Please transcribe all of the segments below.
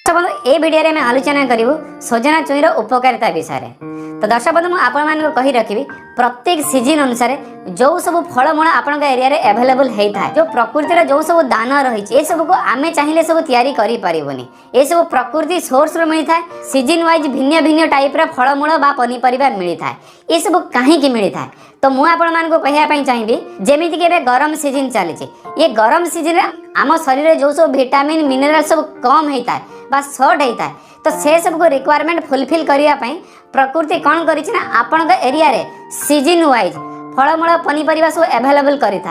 दर्शक ए वीडियो में आलोचना करूँ सजना छुईर उपकारिता विषय में। तो दर्शक बंधु मुझे कही रखी प्रत्येक सीजन अनुसार जो सब फलमूल आपण एरिया रे अवेलेबल होता है, जो प्रकृतिर जो सब दान रही ये सब को आम चाहिए सब तैयारी करें। ये सब प्रकृति सोर्स रू मिलता है। सीजन वाइज भिन्न भिन्न टाइप फलमूल बा पनीपरिया मिलता है। ये सब कहीं मिलता है तो मुझे आपण कहवाई चाहिए जमीक गरम सीजन चली ये गरम सीजन आम शरीर जो सब विटामिन मिनरल सब कम होता है बा सर्ट होता है तो से सब को रिक्वायरमेंट फुलफिल करने प्रकृति कौन कर एरिया रे सीजन वाइज फलमूल पनीपरिया सब एवेलेबल करें।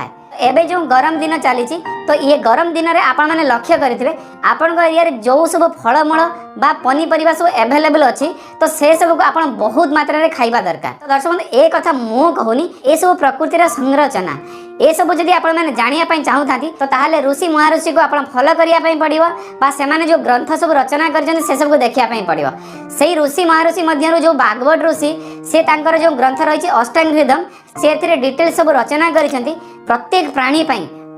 एबे जो गरम दिन चली तो ये गरम दिन में आपण मैंने लक्ष्य करेंगे आपण एरिया जो सब फलमूल बा पनीपरिया सब एवेलेबल अच्छी तो से सब को आपण बहुत मात्रा रे खाइबा दरकार। तो दर्शक ए कथा मु कहूनी ये सब प्रकृतिर संरचना ये सब जब आपण मैंने जानिया चाहूता तो ताहले ऋषि महाऋषि को आपण फॉलो करने पड़ो बा से जो ग्रंथ सब रचना कर सब को देखा पड़ो। से ऋषि महाऋषि मध्य जो भागवत ऋषि से तांकर जो ग्रंथ रही अष्टांग हृदम से डिटेल सब रचना कर प्रत्येक प्राणी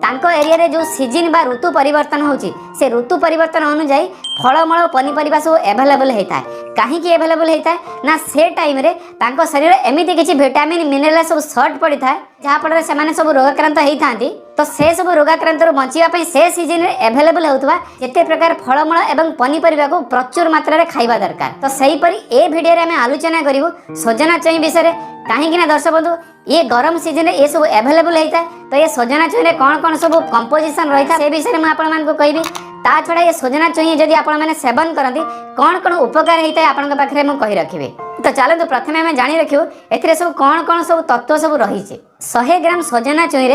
तांको एरिया रे जो सीजन बा ऋतु परिवर्तन होची से ऋतु परिवर्तन अनुसार फलमूल पनीपरिया सब एवेलेबल होता है। कहीं एवेलेबल होता है ना से टाइम रे तांको शरीर एमिति किछि विटामिन मिनरल सब सर्ट पड़ी था जहाँ फल से सब रोगाक्रांत होता तो से सब रोगाक्रांत बचाई से सीजन रे एवेलेबल होता जिते प्रकार फलमूल एवं पनीपरिया को प्रचुर मात्रा रे खाइबा दरकार। तो सहीपरि ए वीडियो रे आमे आलोचना करिवु सजना छुई विषय कहीं दर्शक बंधु ये गरम सीजन ये सब एवेलेबल होता है तो ये सजना छुई कौन कौन सब कंपोजिशन रही है से विषय में आपको कहबी। ता छड़ा ये सजना छुई जदि आपण मैंने सेवन करती कौन कौन उपकार होता है आपन पाखे मुझे कही रखी। तो चलते प्रथम आम जाणी रखियो ए सब कौन कौन सब तत्व सब रही। 100 ग्राम सजना छुई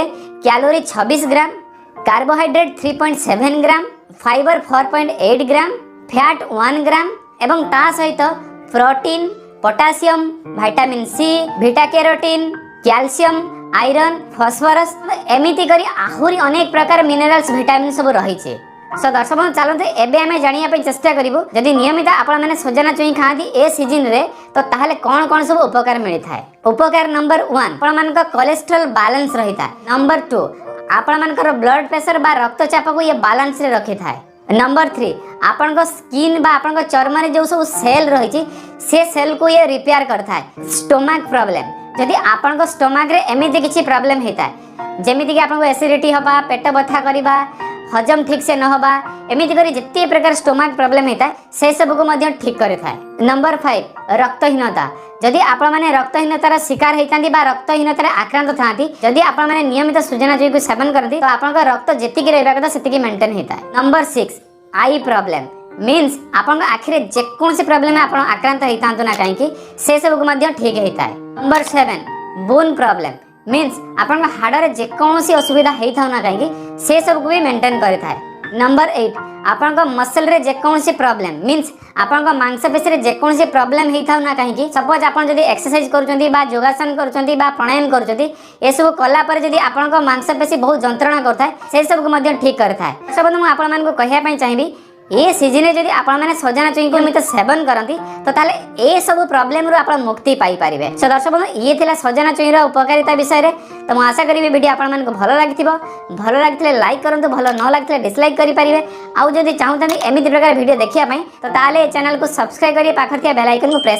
calorie 26 gram, carbohydrate 3.7 gram, fibre 4.8 gram, fat 1 gram एवं ता सहित protein, potassium, vitamin C, beta carotene, calcium, iron, phosphorus एमिति करी आहुरी अनेक प्रकार मिनरल्स विटामिन सब रही है। सो दर्शक चलते एबे आमे जानिया चेष्टा करिवु जदि नियमित आपण मैंने सजना छुई खाती ए सीजन रे तो ताहले कौन कौन सब उपकार मिलता है। उपकार नंबर 1 आपण मानक कोलेस्ट्रॉल बैलेंस रहिता। नंबर 2 आपण मानकर ब्लड प्रेशर बा रक्तचाप को ये बैलेंस रे रखि थाए। नंबर 3 आपण को स्किन बा आपण को चर्म रे जो सब सेल रही से सेल को ये रिपेयर करता है। स्टोमक प्रॉब्लम जदि आपण को स्टोमक रे एमिति किछि प्रॉब्लम हेता है जेमिति कि आपण को एसिडिटी हबा, पेट बथा करिबा, हजम ठीक से न होबा एमिति करी जिते प्रकार स्टोमक प्रॉब्लम होता है से सब को मध्य ठीक करे थाए। नंबर 5 रक्तहीनता जदि आपण माने रक्तहीनतार शिकार होता बा रक्तहीनतार आक्रांत थांती जदि आपण माने नियमित सजना छुई को सेवन करती तो आपण रक्त जेतिकी रहबा कथा सेतिकी मेंटेन होता है। नंबर 6 आई प्रॉब्लम मीन्स आपण आखिरे जेकोसी प्रॉब्लम आपण आक्रांत होता ना कहीं से सब को मध्य ठीक होता है। नंबर 7 बोन प्रॉब्लम मीन्स आपण हाड़ में जेकोसी असुविधा होता ना कहीं से सब को भी मेंटेन करता है। नंबर 8 आपण मसल रे जेकोसी प्रॉब्लम मीन्स आपण मांसपेशी रे जेकोसी प्रॉब्लम होता ना कहीं सपोज आपण जदि एक्सरसाइज करूछंती बा योगासन करूछंती बा प्राणायाम करूछंती ए सब कला पर जदि आपण मांसपेशी बहुत जंत्रणा करता है से सब को मध्य ठीक करता है। सब मैं आपण मानक कहवाई चाहिए ये सीजन जदि आपण मैंने सजना छुई को मित सेवन करती तो ताले ए सब प्रॉब्लम रू आपण मुक्ति पाई पारिबे। सो दर्शक बंधु ये थिला सजना छुईर उपकारिता विषय रे। तो मैं आशा करी वीडियो आपण मानक भलो लागिथिबो लाइक करंतु भलो न लागिथिले डिसलाइक करि पारिबे। आउ जदि चाहुतनी एमिति प्रकार वीडियो देखिया पई तो ताले चैनल को सब्सक्राइब करी पाखर थिया बेल आइकन को प्रेस